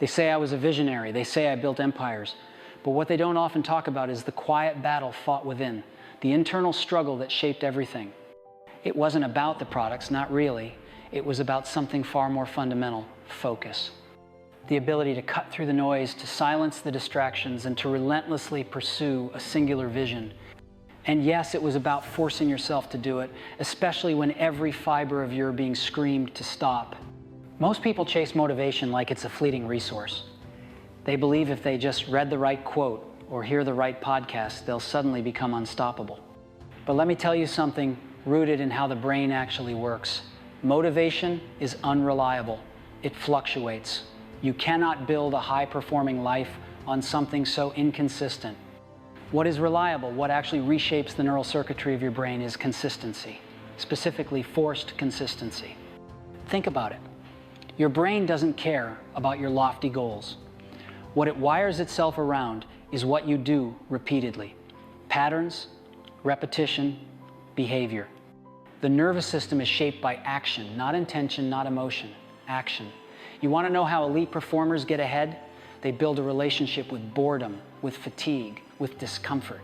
They say I was a visionary. They say I built empires. But what they don't often talk about is the quiet battle fought within, the internal struggle that shaped everything. It wasn't about the products, not really. It was about something far more fundamental: focus. The ability to cut through the noise, to silence the distractions, and to relentlessly pursue a singular vision. And yes, it was about forcing yourself to do it, especially when every fiber of your being screamed to stop. Most people chase motivation like it's a fleeting resource. They believe if they just read the right quote or hear the right podcast, they'll suddenly become unstoppable. But let me tell you something rooted in how the brain actually works. Motivation is unreliable. It fluctuates. You cannot build a high-performing life on something so inconsistent. What is reliable, what actually reshapes the neural circuitry of your brain, is consistency, specifically forced consistency. Think about it. Your brain doesn't care about your lofty goals. What it wires itself around is what you do repeatedly. Patterns, repetition, behavior. The nervous system is shaped by action, not intention, not emotion, action. You want to know how elite performers get ahead? They build a relationship with boredom, with fatigue, with discomfort.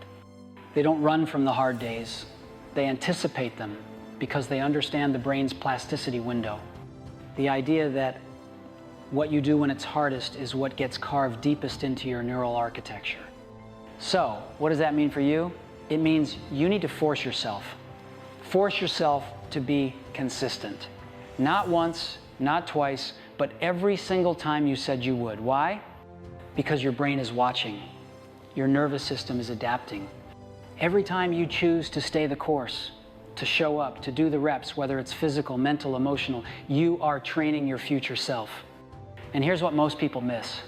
They don't run from the hard days. They anticipate them because they understand the brain's plasticity window. The idea that what you do when it's hardest is what gets carved deepest into your neural architecture. So, what does that mean for you? It means you need to force yourself. Force yourself to be consistent. Not once, not twice, but every single time you said you would. Why? Because your brain is watching. Your nervous system is adapting. Every time you choose to stay the course, to show up, to do the reps, whether it's physical, mental, emotional, you are training your future self. And here's what most people miss.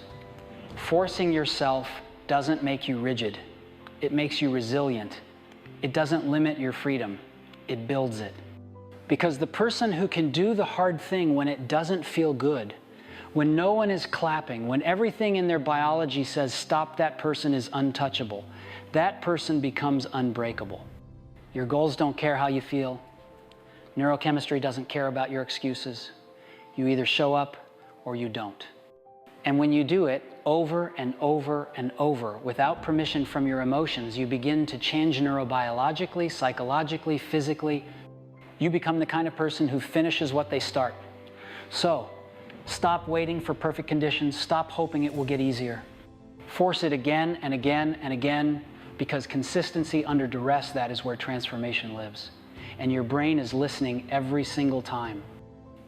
Forcing yourself doesn't make you rigid. It makes you resilient. It doesn't limit your freedom. It builds it. Because the person who can do the hard thing when it doesn't feel good, when no one is clapping, when everything in their biology says stop, that person is untouchable, that person becomes unbreakable. Your goals don't care how you feel. Neurochemistry doesn't care about your excuses. You either show up or you don't. And when you do it over and over and over without permission from your emotions, you begin to change neurobiologically, psychologically, physically. You become the kind of person who finishes what they start. So, stop waiting for perfect conditions. Stop hoping it will get easier. Force it again and again and again, because consistency under duress, that is where transformation lives. And your brain is listening every single time.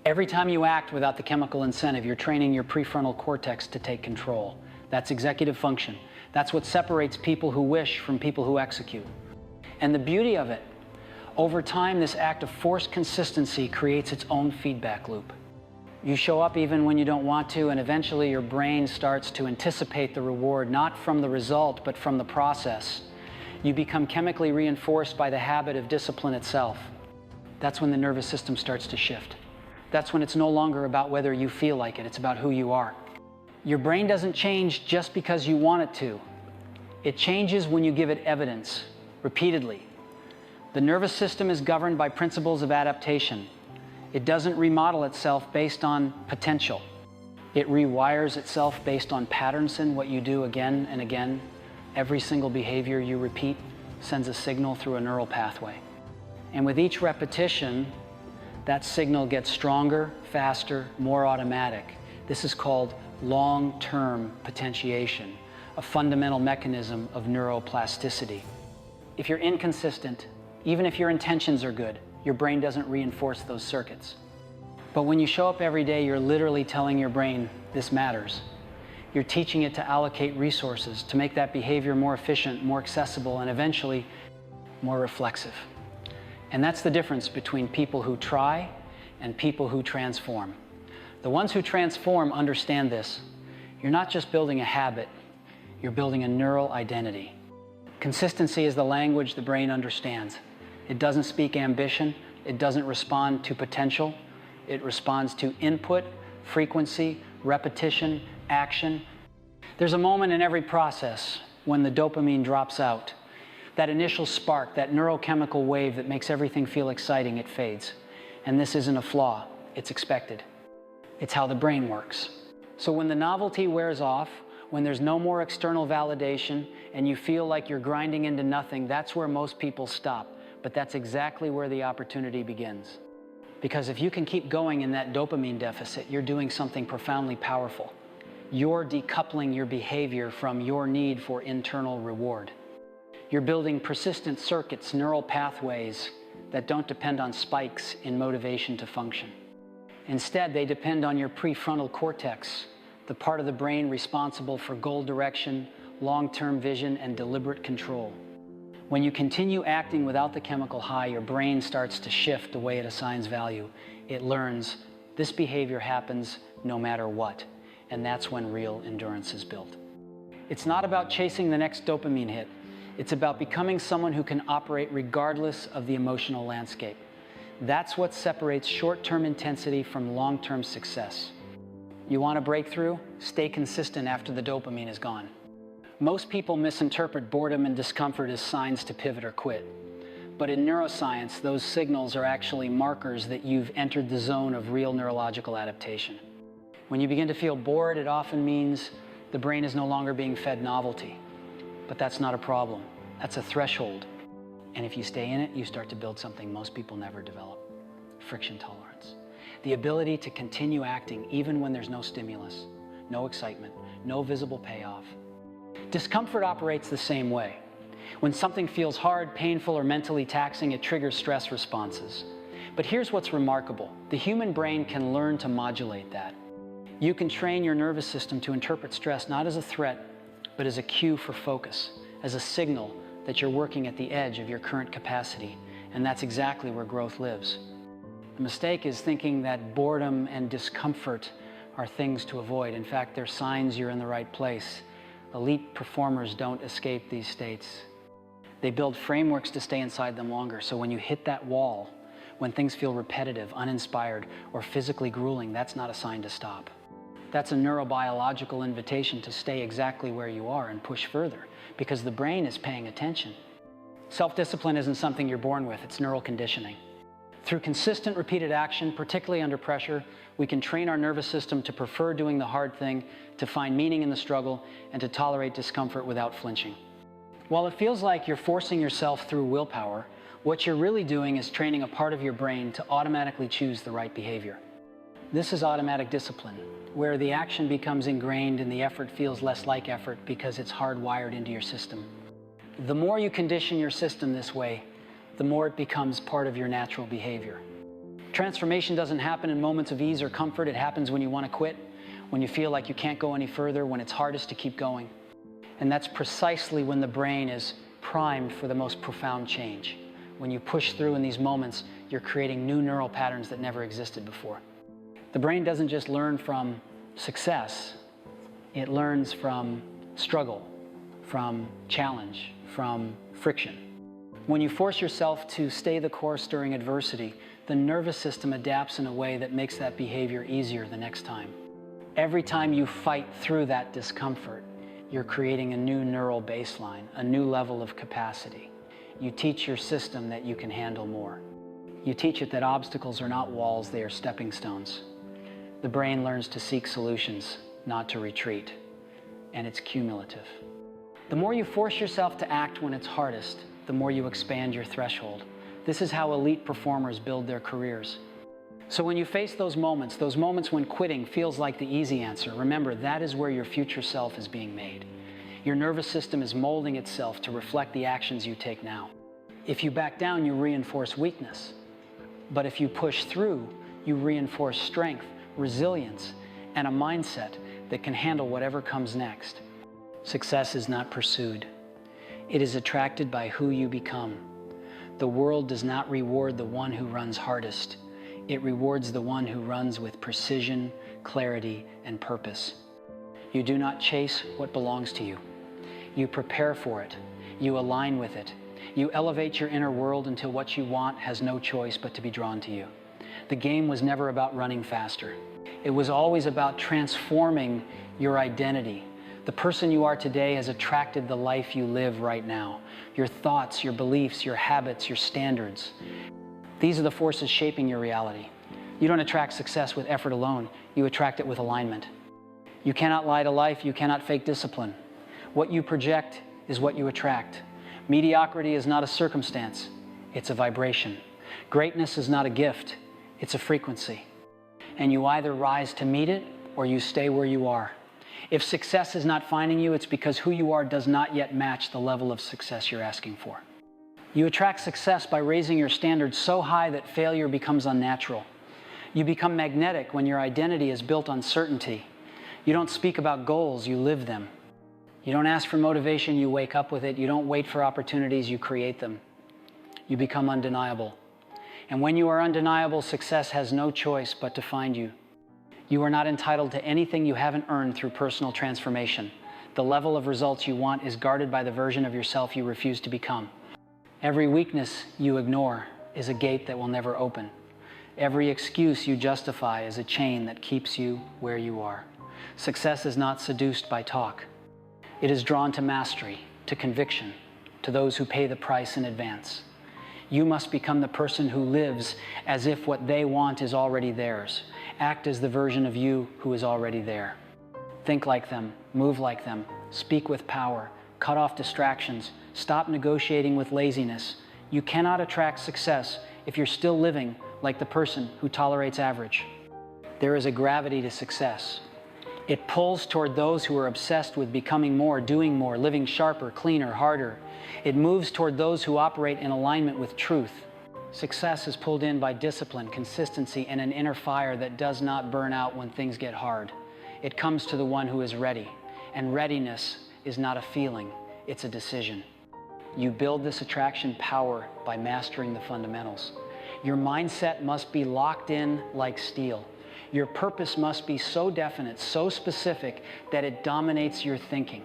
Every time you act without the chemical incentive, you're training your prefrontal cortex to take control. That's executive function. That's what separates people who wish from people who execute. And the beauty of it, over time, this act of forced consistency creates its own feedback loop. You show up even when you don't want to, and eventually your brain starts to anticipate the reward, not from the result, but from the process. You become chemically reinforced by the habit of discipline itself. That's when the nervous system starts to shift. That's when it's no longer about whether you feel like it, it's about who you are. Your brain doesn't change just because you want it to. It changes when you give it evidence, repeatedly. The nervous system is governed by principles of adaptation. It doesn't remodel itself based on potential. It rewires itself based on patterns in what you do again and again. Every single behavior you repeat sends a signal through a neural pathway. And with each repetition, that signal gets stronger, faster, more automatic. This is called long-term potentiation, a fundamental mechanism of neuroplasticity. If you're inconsistent, even if your intentions are good, your brain doesn't reinforce those circuits. But when you show up every day, you're literally telling your brain, this matters. You're teaching it to allocate resources, to make that behavior more efficient, more accessible, and eventually more reflexive. And that's the difference between people who try and people who transform. The ones who transform understand this. You're not just building a habit, you're building a neural identity. Consistency is the language the brain understands. It doesn't speak ambition, it doesn't respond to potential, it responds to input, frequency, repetition, action. There's a moment in every process when the dopamine drops out. That initial spark, that neurochemical wave that makes everything feel exciting, it fades. And this isn't a flaw, it's expected. It's how the brain works. So when the novelty wears off, when there's no more external validation and you feel like you're grinding into nothing, that's where most people stop. But that's exactly where the opportunity begins. Because if you can keep going in that dopamine deficit, you're doing something profoundly powerful. You're decoupling your behavior from your need for internal reward. You're building persistent circuits, neural pathways that don't depend on spikes in motivation to function. Instead, they depend on your prefrontal cortex, the part of the brain responsible for goal direction, long-term vision, and deliberate control. When you continue acting without the chemical high, your brain starts to shift the way it assigns value. It learns this behavior happens no matter what, and that's when real endurance is built. It's not about chasing the next dopamine hit. It's about becoming someone who can operate regardless of the emotional landscape. That's what separates short-term intensity from long-term success. You want a breakthrough? Stay consistent after the dopamine is gone. Most people misinterpret boredom and discomfort as signs to pivot or quit. But in neuroscience, those signals are actually markers that you've entered the zone of real neurological adaptation. When you begin to feel bored, it often means the brain is no longer being fed novelty. But that's not a problem. That's a threshold. And if you stay in it, you start to build something most people never develop: friction tolerance. The ability to continue acting even when there's no stimulus, no excitement, no visible payoff. Discomfort operates the same way. When something feels hard, painful, or mentally taxing, it triggers stress responses. But here's what's remarkable. The human brain can learn to modulate that. You can train your nervous system to interpret stress not as a threat, but as a cue for focus, as a signal that you're working at the edge of your current capacity. And that's exactly where growth lives. The mistake is thinking that boredom and discomfort are things to avoid. In fact, they're signs you're in the right place. Elite performers don't escape these states. They build frameworks to stay inside them longer. So when you hit that wall, when things feel repetitive, uninspired, or physically grueling, that's not a sign to stop. That's a neurobiological invitation to stay exactly where you are and push further, because the brain is paying attention. Self-discipline isn't something you're born with, it's neural conditioning. Through consistent, repeated action, particularly under pressure, we can train our nervous system to prefer doing the hard thing, to find meaning in the struggle, and to tolerate discomfort without flinching. While it feels like you're forcing yourself through willpower, what you're really doing is training a part of your brain to automatically choose the right behavior. This is automatic discipline, where the action becomes ingrained and the effort feels less like effort because it's hardwired into your system. The more you condition your system this way, the more it becomes part of your natural behavior. Transformation doesn't happen in moments of ease or comfort. It happens when you want to quit, when you feel like you can't go any further, when it's hardest to keep going. And that's precisely when the brain is primed for the most profound change. When you push through in these moments, you're creating new neural patterns that never existed before. The brain doesn't just learn from success, it learns from struggle, from challenge, from friction. When you force yourself to stay the course during adversity, the nervous system adapts in a way that makes that behavior easier the next time. Every time you fight through that discomfort, you're creating a new neural baseline, a new level of capacity. You teach your system that you can handle more. You teach it that obstacles are not walls, they are stepping stones. The brain learns to seek solutions, not to retreat, and it's cumulative. The more you force yourself to act when it's hardest, the more you expand your threshold. This is how elite performers build their careers. So when you face those moments when quitting feels like the easy answer, remember that is where your future self is being made. Your nervous system is molding itself to reflect the actions you take now. If you back down, you reinforce weakness. But if you push through, you reinforce strength, resilience, and a mindset that can handle whatever comes next. Success is not pursued. It is attracted by who you become. The world does not reward the one who runs hardest. It rewards the one who runs with precision, clarity, and purpose. You do not chase what belongs to you. You prepare for it. You align with it. You elevate your inner world until what you want has no choice but to be drawn to you. The game was never about running faster. It was always about transforming your identity. The person you are today has attracted the life you live right now. Your thoughts, your beliefs, your habits, your standards. These are the forces shaping your reality. You don't attract success with effort alone. You attract it with alignment. You cannot lie to life. You cannot fake discipline. What you project is what you attract. Mediocrity is not a circumstance. It's a vibration. Greatness is not a gift. It's a frequency. And you either rise to meet it or you stay where you are. If success is not finding you, it's because who you are does not yet match the level of success you're asking for. You attract success by raising your standards so high that failure becomes unnatural. You become magnetic when your identity is built on certainty. You don't speak about goals, you live them. You don't ask for motivation, you wake up with it. You don't wait for opportunities, you create them. You become undeniable. And when you are undeniable, success has no choice but to find you. You are not entitled to anything you haven't earned through personal transformation. The level of results you want is guarded by the version of yourself you refuse to become. Every weakness you ignore is a gate that will never open. Every excuse you justify is a chain that keeps you where you are. Success is not seduced by talk. It is drawn to mastery, to conviction, to those who pay the price in advance. You must become the person who lives as if what they want is already theirs. Act as the version of you who is already there. Think like them, move like them, speak with power, cut off distractions, stop negotiating with laziness. You cannot attract success if you're still living like the person who tolerates average. There is a gravity to success. It pulls toward those who are obsessed with becoming more, doing more, living sharper, cleaner, harder. It moves toward those who operate in alignment with truth. Success is pulled in by discipline, consistency, and an inner fire that does not burn out when things get hard. It comes to the one who is ready. And readiness is not a feeling, it's a decision. You build this attraction power by mastering the fundamentals. Your mindset must be locked in like steel. Your purpose must be so definite, so specific, that it dominates your thinking.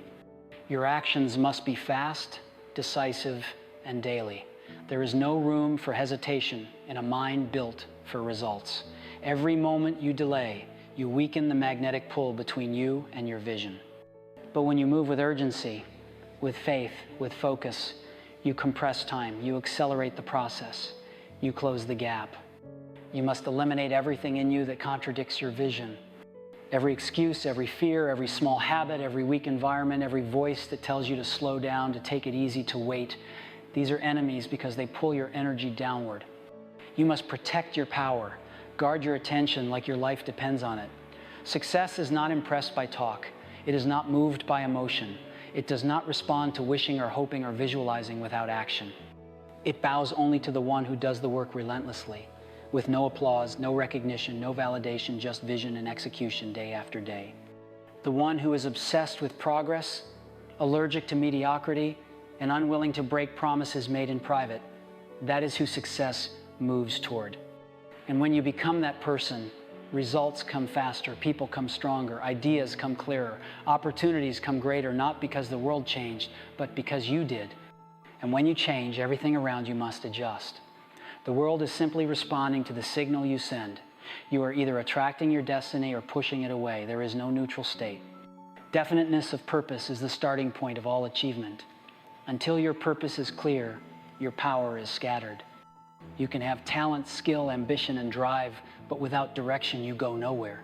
Your actions must be fast, decisive, and daily. There is no room for hesitation in a mind built for results. Every moment you delay, you weaken the magnetic pull between you and your vision. But when you move with urgency, with faith, with focus, you compress time, you accelerate the process, you close the gap. You must eliminate everything in you that contradicts your vision. Every excuse, every fear, every small habit, every weak environment, every voice that tells you to slow down, to take it easy, to wait. These are enemies because they pull your energy downward. You must protect your power, guard your attention like your life depends on it. Success is not impressed by talk. It is not moved by emotion. It does not respond to wishing or hoping or visualizing without action. It bows only to the one who does the work relentlessly, with no applause, no recognition, no validation, just vision and execution day after day. The one who is obsessed with progress, allergic to mediocrity, and unwilling to break promises made in private, that is who success moves toward. And when you become that person, results come faster, people come stronger, ideas come clearer, opportunities come greater, not because the world changed, but because you did. And when you change, everything around you must adjust. The world is simply responding to the signal you send. You are either attracting your destiny or pushing it away. There is no neutral state. Definiteness of purpose is the starting point of all achievement. Until your purpose is clear, your power is scattered. You can have talent, skill, ambition, and drive, but without direction, you go nowhere.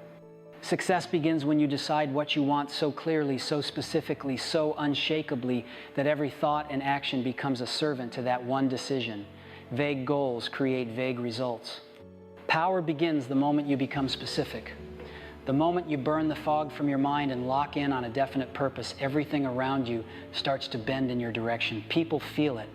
Success begins when you decide what you want so clearly, so specifically, so unshakably, that every thought and action becomes a servant to that one decision. Vague goals create vague results. Power begins the moment you become specific. The moment you burn the fog from your mind and lock in on a definite purpose, everything around you starts to bend in your direction. People feel it.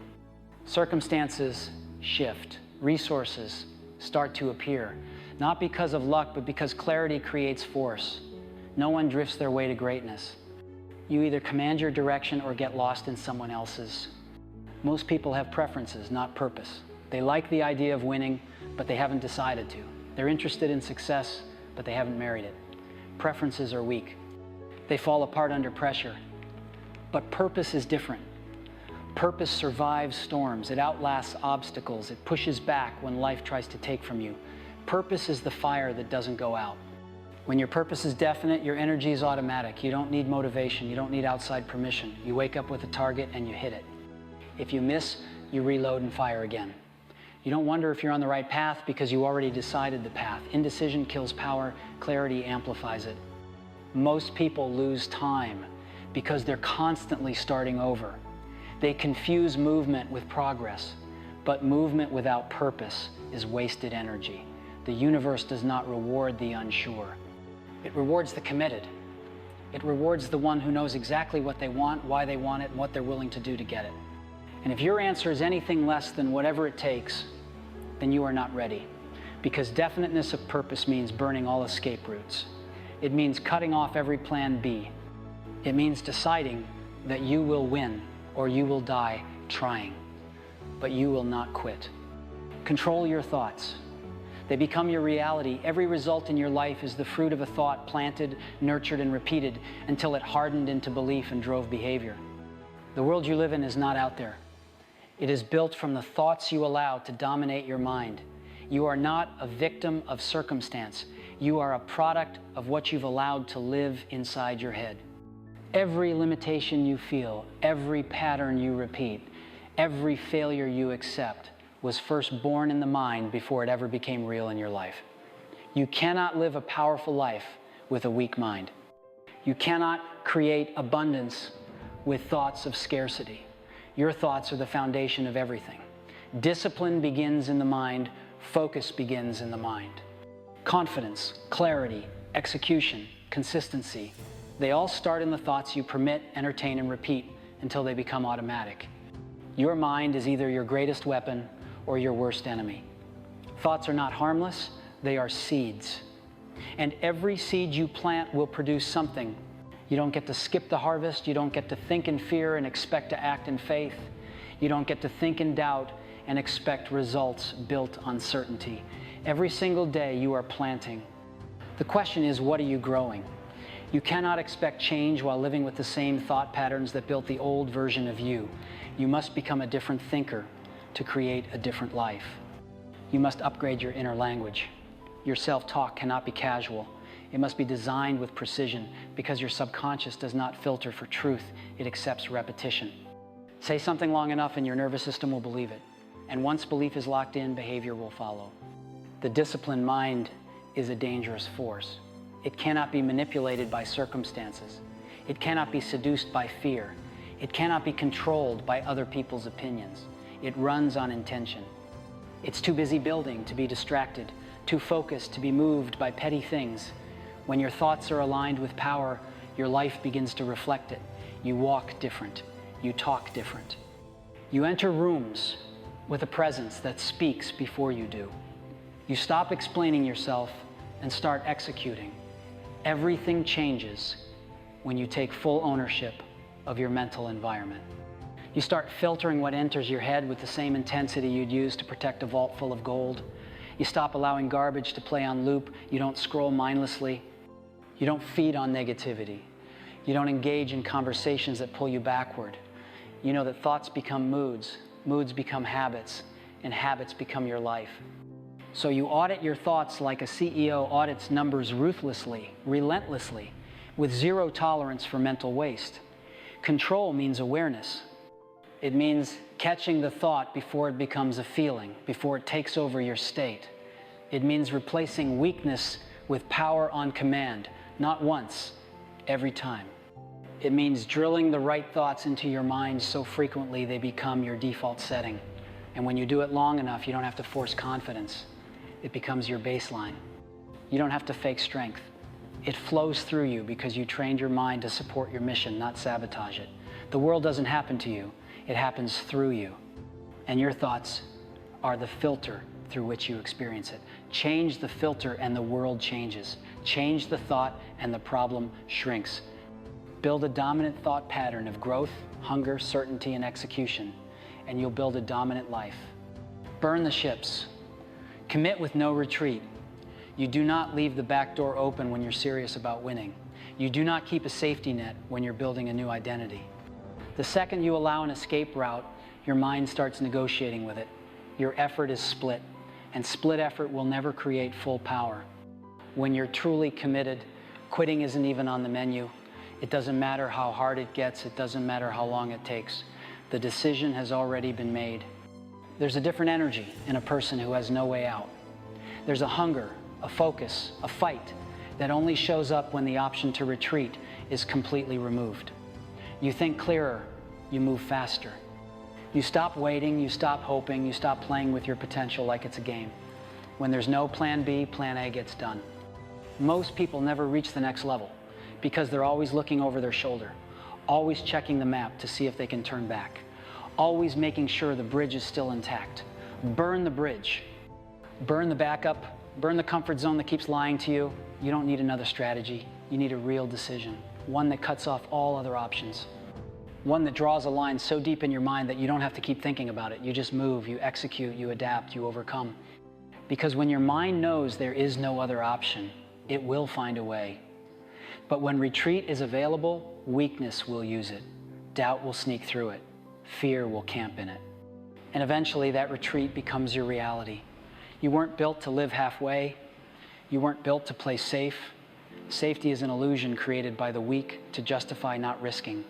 Circumstances shift. Resources start to appear. Not because of luck, but because clarity creates force. No one drifts their way to greatness. You either command your direction or get lost in someone else's. Most people have preferences, not purpose. They like the idea of winning, but they haven't decided to. They're interested in success, but they haven't married it. Preferences are weak. They fall apart under pressure. But purpose is different. Purpose survives storms. It outlasts obstacles. It pushes back when life tries to take from you. Purpose is the fire that doesn't go out. When your purpose is definite, your energy is automatic. You don't need motivation. You don't need outside permission. You wake up with a target and you hit it. If you miss, you reload and fire again. You don't wonder if you're on the right path because you already decided the path. Indecision kills power. Clarity amplifies it. Most people lose time because they're constantly starting over. They confuse movement with progress, but movement without purpose is wasted energy. The universe does not reward the unsure. It rewards the committed. It rewards the one who knows exactly what they want, why they want it, and what they're willing to do to get it. And if your answer is anything less than whatever it takes, then you are not ready. Because definiteness of purpose means burning all escape routes. It means cutting off every plan B. It means deciding that you will win or you will die trying, but you will not quit. Control your thoughts. They become your reality. Every result in your life is the fruit of a thought planted, nurtured, and repeated until it hardened into belief and drove behavior. The world you live in is not out there. It is built from the thoughts you allow to dominate your mind. You are not a victim of circumstance. You are a product of what you've allowed to live inside your head. Every limitation you feel, every pattern you repeat, every failure you accept was first born in the mind before it ever became real in your life. You cannot live a powerful life with a weak mind. You cannot create abundance with thoughts of scarcity. Your thoughts are the foundation of everything. Discipline begins in the mind. Focus begins in the mind. Confidence, clarity, execution, consistency, they all start in the thoughts you permit, entertain, and repeat until they become automatic. Your mind is either your greatest weapon or your worst enemy. Thoughts are not harmless, they are seeds. And every seed you plant will produce something. You don't get to skip the harvest, you don't get to think in fear and expect to act in faith. You don't get to think in doubt and expect results built on certainty. Every single day you are planting. The question is, what are you growing? You cannot expect change while living with the same thought patterns that built the old version of you. You must become a different thinker to create a different life. You must upgrade your inner language. Your self-talk cannot be casual. It must be designed with precision because your subconscious does not filter for truth. It accepts repetition. Say something long enough and your nervous system will believe it. And once belief is locked in, behavior will follow. The disciplined mind is a dangerous force. It cannot be manipulated by circumstances. It cannot be seduced by fear. It cannot be controlled by other people's opinions. It runs on intention. It's too busy building to be distracted, too focused to be moved by petty things. When your thoughts are aligned with power, your life begins to reflect it. You walk different. You talk different. You enter rooms with a presence that speaks before you do. You stop explaining yourself and start executing. Everything changes when you take full ownership of your mental environment. You start filtering what enters your head with the same intensity you'd use to protect a vault full of gold. You stop allowing garbage to play on loop. You don't scroll mindlessly. You don't feed on negativity. You don't engage in conversations that pull you backward. You know that thoughts become moods, moods become habits, and habits become your life. So you audit your thoughts like a CEO audits numbers ruthlessly, relentlessly, with zero tolerance for mental waste. Control means awareness. It means catching the thought before it becomes a feeling, before it takes over your state. It means replacing weakness with power on command, not once, every time. It means drilling the right thoughts into your mind so frequently they become your default setting. And when you do it long enough, you don't have to force confidence. It becomes your baseline. You don't have to fake strength. It flows through you because you trained your mind to support your mission, not sabotage it. The world doesn't happen to you. It happens through you. And your thoughts are the filter through which you experience it. Change the filter and the world changes. Change the thought and the problem shrinks. Build a dominant thought pattern of growth, hunger, certainty, and execution, and you'll build a dominant life. Burn the ships. Commit with no retreat. You do not leave the back door open when you're serious about winning. You do not keep a safety net when you're building a new identity. The second you allow an escape route, your mind starts negotiating with it. Your effort is split, and split effort will never create full power. When you're truly committed, quitting isn't even on the menu. It doesn't matter how hard it gets. It doesn't matter how long it takes. The decision has already been made. There's a different energy in a person who has no way out. There's a hunger, a focus, a fight. that only shows up when the option to retreat is completely removed. You think clearer, you move faster. You stop waiting, you stop hoping, you stop playing with your potential like it's a game. When there's no plan B, plan A gets done. Most people never reach the next level because they're always looking over their shoulder, always checking the map to see if they can turn back, always making sure the bridge is still intact. Burn the bridge. Burn the backup. Burn the comfort zone that keeps lying to you. You don't need another strategy. You need a real decision, one that cuts off all other options. One that draws a line so deep in your mind that you don't have to keep thinking about it. You just move, you execute, you adapt, you overcome. Because when your mind knows there is no other option, it will find a way. But when retreat is available, weakness will use it. Doubt will sneak through it. Fear will camp in it. And eventually that retreat becomes your reality. You weren't built to live halfway. You weren't built to play safe. Safety is an illusion created by the weak to justify not risking.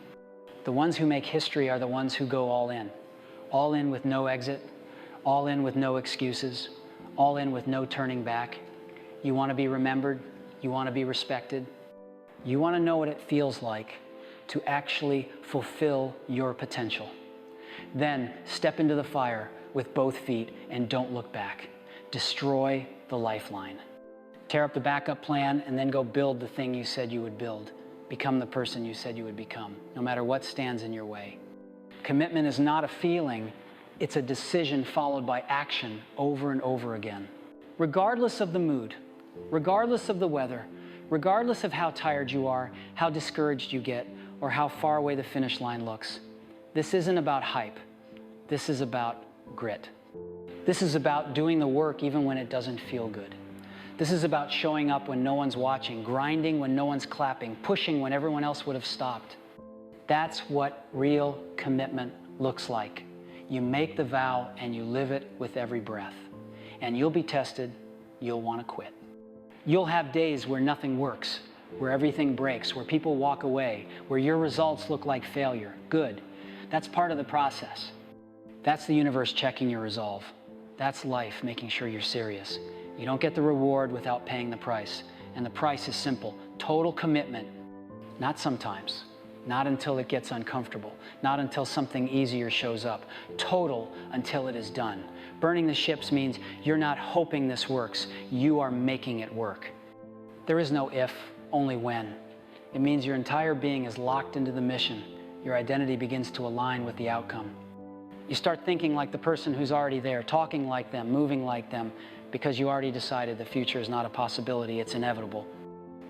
The ones who make history are the ones who go all in with no exit, all in with no excuses, all in with no turning back. You want to be remembered, you want to be respected, you want to know what it feels like to actually fulfill your potential. Then step into the fire with both feet and don't look back. Destroy the lifeline. Tear up the backup plan and then go build the thing you said you would build. Become the person you said you would become, no matter what stands in your way. Commitment is not a feeling, it's a decision followed by action over and over again. Regardless of the mood, regardless of the weather, regardless of how tired you are, how discouraged you get, or how far away the finish line looks, this isn't about hype. This is about grit. This is about doing the work even when it doesn't feel good. This is about showing up when no one's watching, grinding when no one's clapping, pushing when everyone else would have stopped. That's what real commitment looks like. You make the vow and you live it with every breath. And you'll be tested, you'll want to quit. You'll have days where nothing works, where everything breaks, where people walk away, where your results look like failure. Good. That's part of the process. That's the universe checking your resolve. That's life making sure you're serious. You don't get the reward without paying the price. And the price is simple. Total commitment. Not sometimes. Not until it gets uncomfortable. Not until something easier shows up. Total until it is done. Burning the ships means you're not hoping this works. You are making it work. There is no if, only when. It means your entire being is locked into the mission. Your identity begins to align with the outcome. You start thinking like the person who's already there, talking like them, moving like them, because you already decided the future is not a possibility, it's inevitable.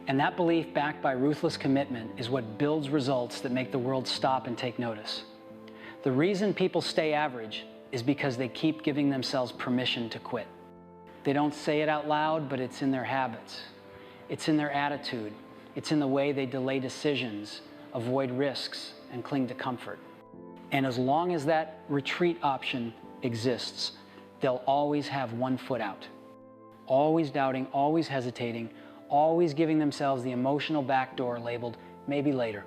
And that belief, backed by ruthless commitment, is what builds results that make the world stop and take notice. The reason people stay average is because they keep giving themselves permission to quit. They don't say it out loud, but it's in their habits. It's in their attitude. It's in the way they delay decisions, avoid risks, and cling to comfort. And as long as that retreat option exists, they'll always have one foot out. Always doubting, always hesitating, always giving themselves the emotional backdoor labeled, maybe later.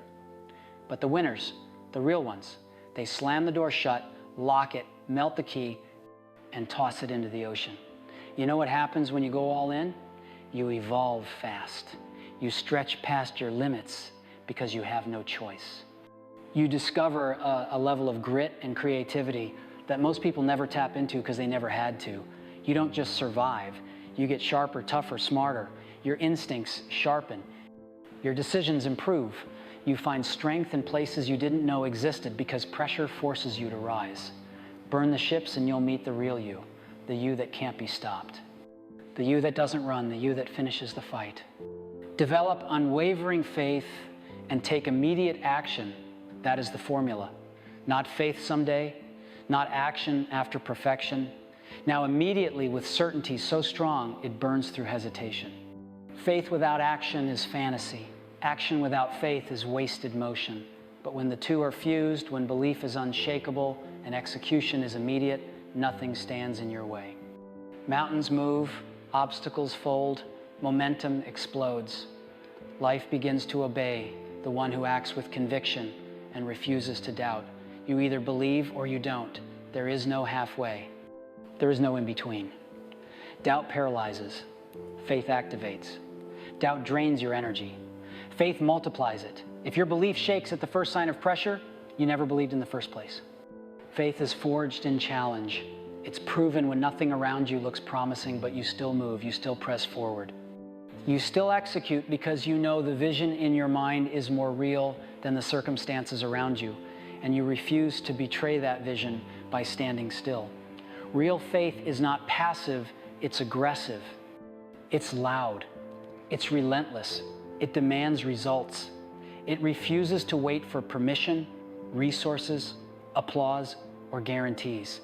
But the winners, the real ones, they slam the door shut, lock it, melt the key, and toss it into the ocean. You know what happens when you go all in? You evolve fast. You stretch past your limits because you have no choice. You discover a level of grit and creativity that most people never tap into because they never had to. You don't just survive. You get sharper, tougher, smarter. Your instincts sharpen. Your decisions improve. You find strength in places you didn't know existed because pressure forces you to rise. Burn the ships and you'll meet the real you, the you that can't be stopped. The you that doesn't run, the you that finishes the fight. Develop unwavering faith and take immediate action. That is the formula. Not faith someday, not action after perfection. Now immediately with certainty so strong it burns through hesitation. Faith without action is fantasy. Action without faith is wasted motion. But when the two are fused, when belief is unshakable and execution is immediate, nothing stands in your way. Mountains move, obstacles fold, momentum explodes. Life begins to obey the one who acts with conviction and refuses to doubt. You either believe or you don't. There is no halfway. There is no in between. Doubt paralyzes. Faith activates. Doubt drains your energy. Faith multiplies it. If your belief shakes at the first sign of pressure, you never believed in the first place. Faith is forged in challenge. It's proven when nothing around you looks promising, but you still move, you still press forward. You still execute because you know the vision in your mind is more real than the circumstances around you, and you refuse to betray that vision by standing still. Real faith is not passive, it's aggressive. It's loud. It's relentless. It demands results. It refuses to wait for permission, resources, applause, or guarantees.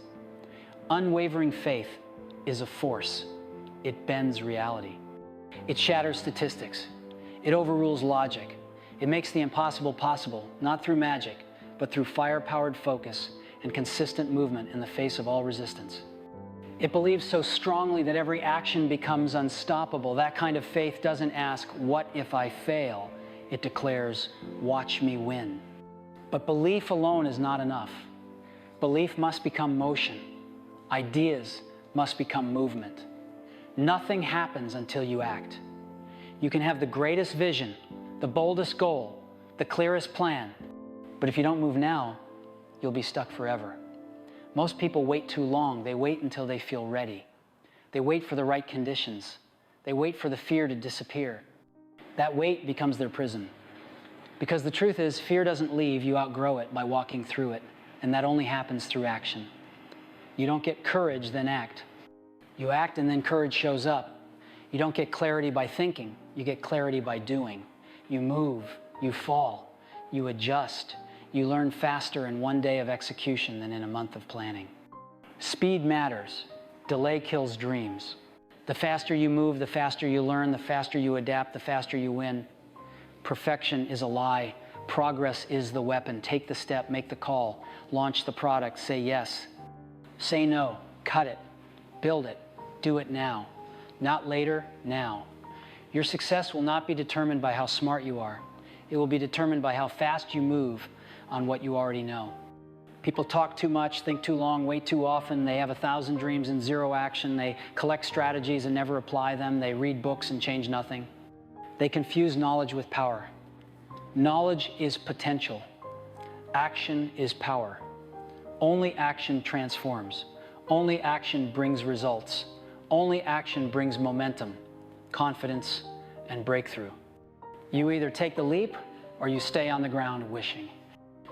Unwavering faith is a force. It bends reality. It shatters statistics. It overrules logic. It makes the impossible possible, not through magic, but through fire-powered focus and consistent movement in the face of all resistance. It believes so strongly that every action becomes unstoppable. That kind of faith doesn't ask, "What if I fail?" It declares, "Watch me win." But belief alone is not enough. Belief must become motion. Ideas must become movement. Nothing happens until you act. You can have the greatest vision, the boldest goal, the clearest plan, but if you don't move now, you'll be stuck forever. Most people wait too long. They wait until they feel ready. They wait for the right conditions. They wait for the fear to disappear. That wait becomes their prison. Because the truth is, fear doesn't leave, you outgrow it by walking through it, and that only happens through action. You don't get courage, then act. You act and then courage shows up. You don't get clarity by thinking, you get clarity by doing. You move, you fall, you adjust. You learn faster in one day of execution than in a month of planning. Speed matters. Delay kills dreams. The faster you move, the faster you learn, the faster you adapt, the faster you win. Perfection is a lie. Progress is the weapon. Take the step, make the call, launch the product, say yes. Say no, cut it, build it, do it now. Not later, now. Your success will not be determined by how smart you are. It will be determined by how fast you move on what you already know. People talk too much, think too long, wait too often. They have 1,000 dreams and 0 action. They collect strategies and never apply them. They read books and change nothing. They confuse knowledge with power. Knowledge is potential. Action is power. Only action transforms. Only action brings results. Only action brings momentum, confidence, and breakthrough. You either take the leap or you stay on the ground wishing.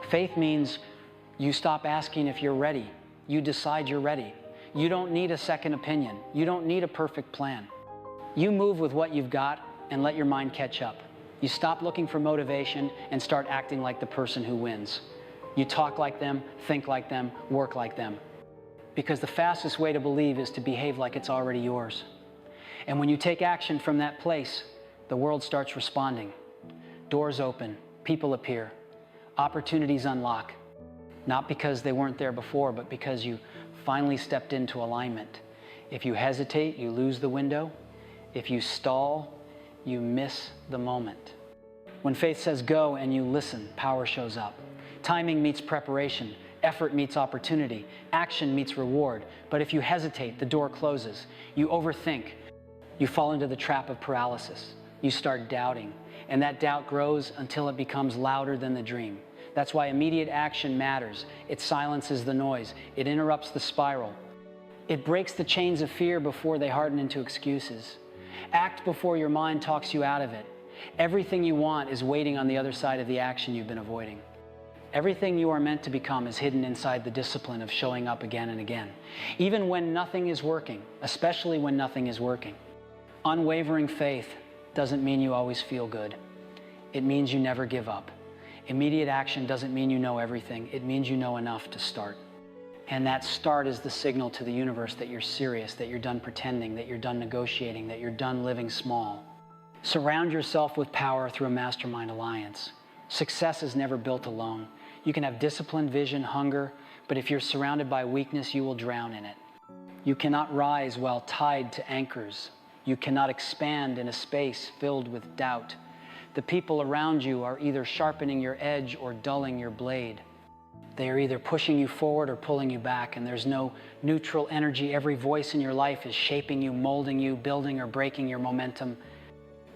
Faith means you stop asking if you're ready. You decide you're ready. You don't need a second opinion. You don't need a perfect plan. You move with what you've got and let your mind catch up. You stop looking for motivation and start acting like the person who wins. You talk like them, think like them, work like them. Because the fastest way to believe is to behave like it's already yours. And when you take action from that place, the world starts responding. Doors open, people appear. Opportunities unlock, not because they weren't there before, but because you finally stepped into alignment. If you hesitate, you lose the window. If you stall, you miss the moment. When faith says go and you listen, power shows up. Timing meets preparation. Effort meets opportunity. Action meets reward. But if you hesitate, the door closes. You overthink. You fall into the trap of paralysis. You start doubting. And that doubt grows until it becomes louder than the dream. That's why immediate action matters. It silences the noise. It interrupts the spiral. It breaks the chains of fear before they harden into excuses. Act before your mind talks you out of it. Everything you want is waiting on the other side of the action you've been avoiding. Everything you are meant to become is hidden inside the discipline of showing up again and again, even when nothing is working, especially when nothing is working. Unwavering faith doesn't mean you always feel good. It means you never give up. Immediate action doesn't mean you know everything. It means you know enough to start. And that start is the signal to the universe that you're serious, that you're done pretending, that you're done negotiating, that you're done living small. Surround yourself with power through a mastermind alliance. Success is never built alone. You can have discipline, vision, hunger, but if you're surrounded by weakness, you will drown in it. You cannot rise while tied to anchors. You cannot expand in a space filled with doubt. The people around you are either sharpening your edge or dulling your blade. They are either pushing you forward or pulling you back, and there's no neutral energy. Every voice in your life is shaping you, molding you, building or breaking your momentum.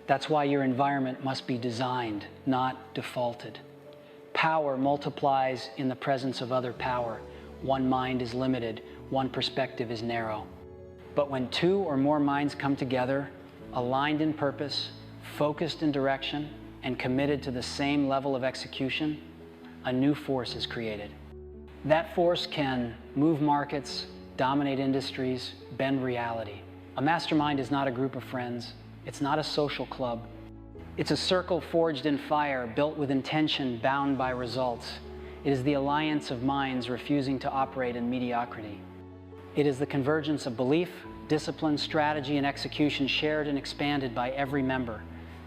That's why your environment must be designed, not defaulted. Power multiplies in the presence of other power. One mind is limited, one perspective is narrow. But when two or more minds come together, aligned in purpose, focused in direction, and committed to the same level of execution, a new force is created. That force can move markets, dominate industries, bend reality. A mastermind is not a group of friends. It's not a social club. It's a circle forged in fire, built with intention, bound by results. It is the alliance of minds refusing to operate in mediocrity. It is the convergence of belief, discipline, strategy, and execution shared and expanded by every member.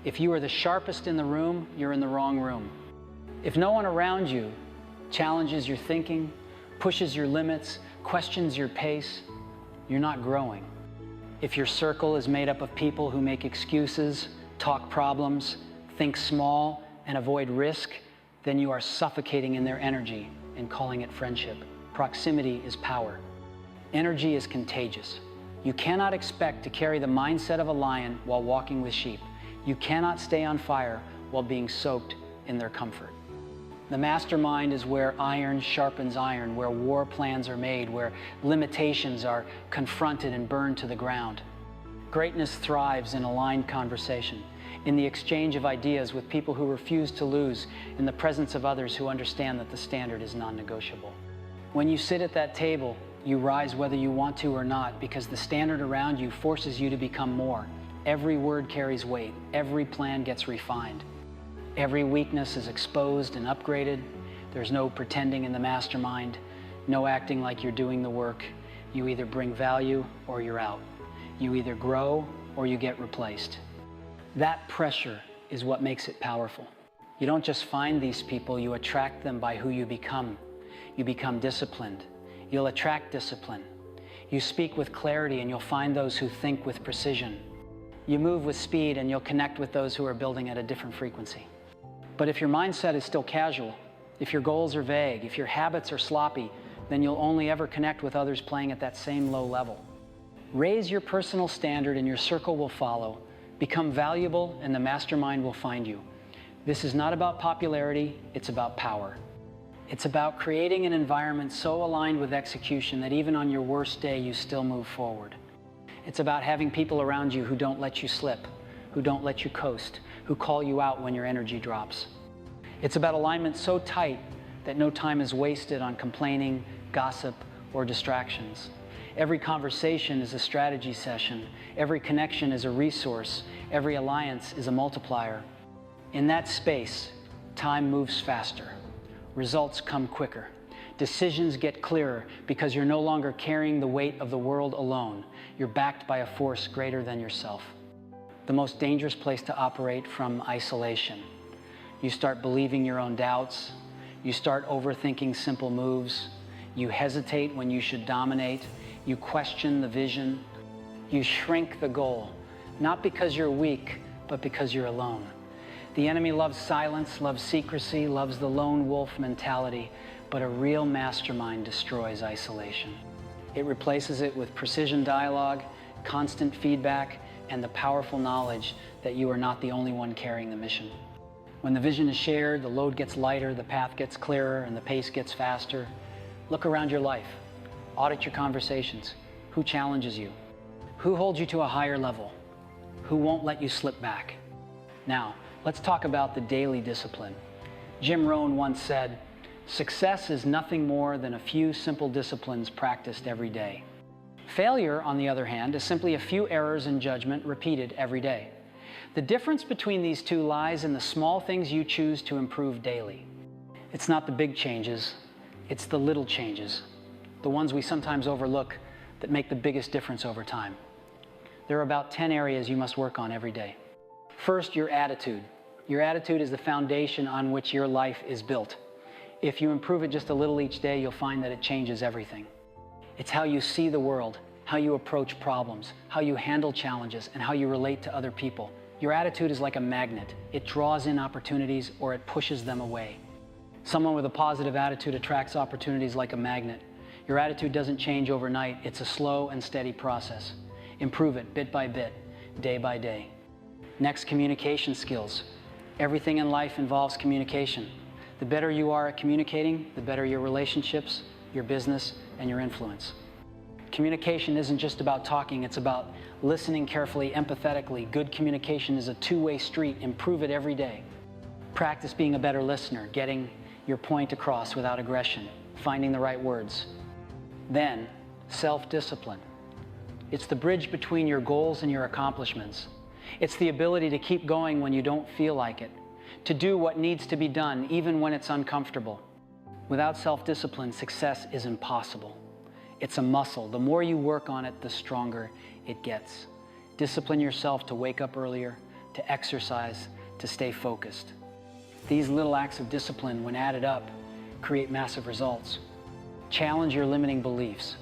If you are the sharpest in the room, you're in the wrong room. If no one around you challenges your thinking, pushes your limits, questions your pace, you're not growing. If your circle is made up of people who make excuses, talk problems, think small, and avoid risk, then you are suffocating in their energy and calling it friendship. Proximity is power. Energy is contagious. You cannot expect to carry the mindset of a lion while walking with sheep. You cannot stay on fire while being soaked in their comfort. The mastermind is where iron sharpens iron, where war plans are made, where limitations are confronted and burned to the ground. Greatness thrives in aligned conversation, in the exchange of ideas with people who refuse to lose, in the presence of others who understand that the standard is non-negotiable. When you sit at that table, you rise whether you want to or not, because the standard around you forces you to become more. Every word carries weight. Every plan gets refined. Every weakness is exposed and upgraded. There's no pretending in the mastermind, no acting like you're doing the work. You either bring value or you're out. You either grow or you get replaced. That pressure is what makes it powerful. You don't just find these people, you attract them by who you become. You become disciplined. You'll attract discipline. You speak with clarity and you'll find those who think with precision. You move with speed and you'll connect with those who are building at a different frequency. But if your mindset is still casual, if your goals are vague, if your habits are sloppy, then you'll only ever connect with others playing at that same low level. Raise your personal standard and your circle will follow. Become valuable and the mastermind will find you. This is not about popularity, it's about power. It's about creating an environment so aligned with execution that even on your worst day, you still move forward. It's about having people around you who don't let you slip, who don't let you coast, who call you out when your energy drops. It's about alignment so tight that no time is wasted on complaining, gossip, or distractions. Every conversation is a strategy session. Every connection is a resource. Every alliance is a multiplier. In that space, time moves faster. Results come quicker. Decisions get clearer because you're no longer carrying the weight of the world alone. You're backed by a force greater than yourself. The most dangerous place to operate from isolation. You start believing your own doubts. You start overthinking simple moves. You hesitate when you should dominate. You question the vision. You shrink the goal, not because you're weak, but because you're alone. The enemy loves silence, loves secrecy, loves the lone wolf mentality, but a real mastermind destroys isolation. It replaces it with precision dialogue, constant feedback, and the powerful knowledge that you are not the only one carrying the mission. When the vision is shared, the load gets lighter, the path gets clearer, and the pace gets faster. Look around your life. Audit your conversations. Who challenges you? Who holds you to a higher level? Who won't let you slip back? Now, let's talk about the daily discipline. Jim Rohn once said, "Success is nothing more than a few simple disciplines practiced every day." Failure, on the other hand, is simply a few errors in judgment repeated every day. The difference between these two lies in the small things you choose to improve daily. It's not the big changes, it's the little changes, the ones we sometimes overlook that make the biggest difference over time. There are about 10 areas you must work on every day. First, your attitude. Your attitude is the foundation on which your life is built. If you improve it just a little each day, you'll find that it changes everything. It's how you see the world, how you approach problems, how you handle challenges, and how you relate to other people. Your attitude is like a magnet. It draws in opportunities or it pushes them away. Someone with a positive attitude attracts opportunities like a magnet. Your attitude doesn't change overnight. It's a slow and steady process. Improve it bit by bit, day by day. Next, communication skills. Everything in life involves communication. The better you are at communicating, the better your relationships, your business, and your influence. Communication isn't just about talking, it's about listening carefully, empathetically. Good communication is a two-way street. Improve it every day. Practice being a better listener, getting your point across without aggression, finding the right words. Then, self-discipline. It's the bridge between your goals and your accomplishments. It's the ability to keep going when you don't feel like it, to do what needs to be done even when it's uncomfortable. Without self-discipline, success is impossible. It's a muscle. The more you work on it, the stronger it gets. Discipline yourself to wake up earlier, to exercise, to stay focused. These little acts of discipline, when added up, create massive results. Challenge your limiting beliefs.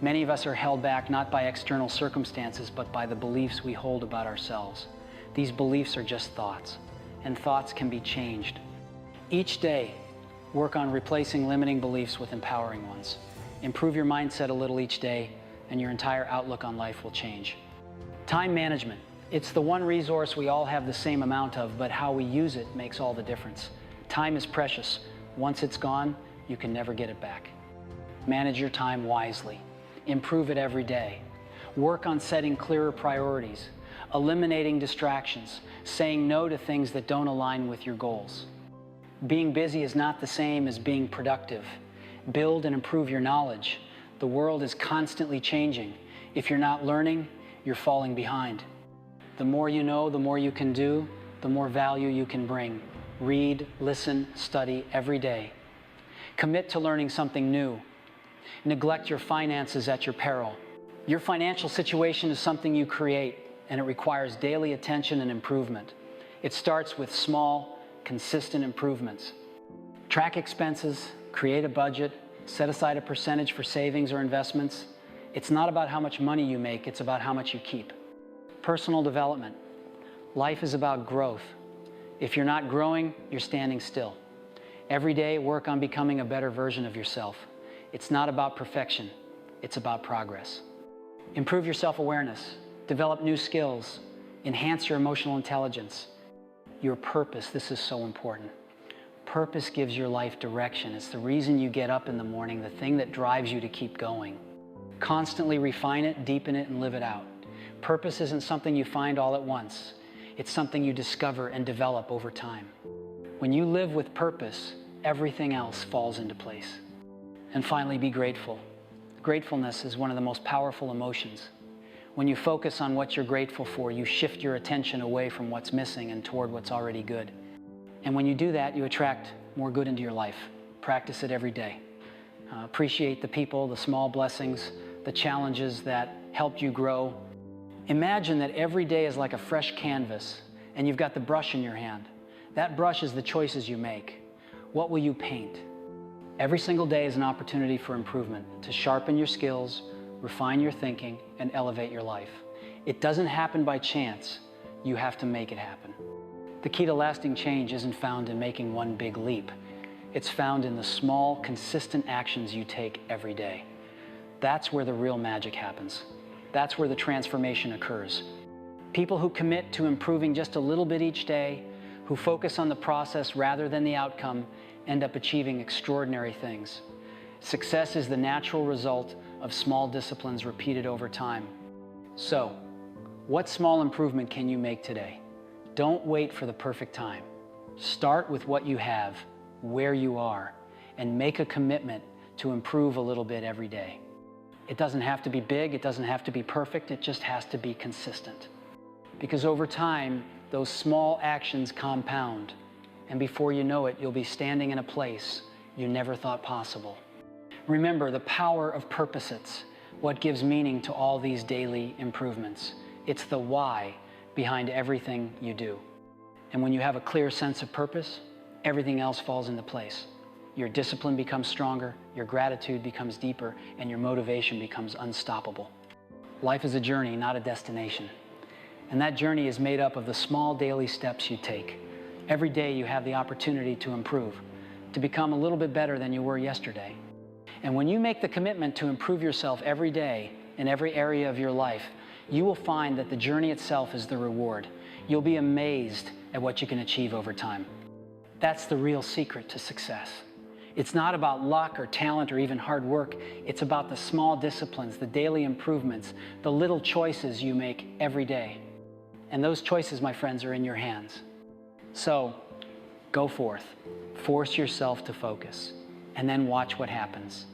Many of us are held back not by external circumstances, but by the beliefs we hold about ourselves. These beliefs are just thoughts, and thoughts can be changed. Each day, work on replacing limiting beliefs with empowering ones. Improve your mindset a little each day, and your entire outlook on life will change. Time management. It's the one resource we all have the same amount of, but how we use it makes all the difference. Time is precious. Once it's gone, you can never get it back. Manage your time wisely. Improve it every day. Work on setting clearer priorities, eliminating distractions, saying no to things that don't align with your goals. Being busy is not the same as being productive. Build and improve your knowledge. The world is constantly changing. If you're not learning, you're falling behind. The more you know, the more you can do, the more value you can bring. Read, listen, study every day. Commit to learning something new. Neglect your finances at your peril. Your financial situation is something you create, and it requires daily attention and improvement. It starts with small, consistent improvements. Track expenses, create a budget, set aside a percentage for savings or investments. It's not about how much money you make, it's about how much you keep. Personal development. Life is about growth. If you're not growing, you're standing still. Every day, work on becoming a better version of yourself. It's not about perfection, it's about progress. Improve your self-awareness, develop new skills, enhance your emotional intelligence. Your purpose, this is so important. Purpose gives your life direction. It's the reason you get up in the morning, the thing that drives you to keep going. Constantly refine it, deepen it, and live it out. Purpose isn't something you find all at once. It's something you discover and develop over time. When you live with purpose, everything else falls into place. And finally, be grateful. Gratefulness is one of the most powerful emotions. When you focus on what you're grateful for, you shift your attention away from what's missing and toward what's already good. And when you do that, you attract more good into your life. Practice it every day. Appreciate the people, the small blessings, the challenges that helped you grow. Imagine that every day is like a fresh canvas, and you've got the brush in your hand. That brush is the choices you make. What will you paint? Every single day is an opportunity for improvement, to sharpen your skills, refine your thinking, and elevate your life. It doesn't happen by chance. You have to make it happen. The key to lasting change isn't found in making one big leap. It's found in the small, consistent actions you take every day. That's where the real magic happens. That's where the transformation occurs. People who commit to improving just a little bit each day, who focus on the process rather than the outcome, end up achieving extraordinary things. Success is the natural result of small disciplines repeated over time. So, what small improvement can you make today? Don't wait for the perfect time. Start with what you have, where you are, and make a commitment to improve a little bit every day. It doesn't have to be big, it doesn't have to be perfect, it just has to be consistent. Because over time, those small actions compound, and before you know it, you'll be standing in a place you never thought possible. Remember the power of purposes, what gives meaning to all these daily improvements. It's the why behind everything you do. And when you have a clear sense of purpose, everything else falls into place. Your discipline becomes stronger, your gratitude becomes deeper, and your motivation becomes unstoppable. Life is a journey, not a destination. And that journey is made up of the small daily steps you take. Every day you have the opportunity to improve, to become a little bit better than you were yesterday. And when you make the commitment to improve yourself every day in every area of your life, you will find that the journey itself is the reward. You'll be amazed at what you can achieve over time. That's the real secret to success. It's not about luck or talent or even hard work. It's about the small disciplines, the daily improvements, the little choices you make every day. And those choices, my friends, are in your hands. So, go forth, force yourself to focus, and then watch what happens.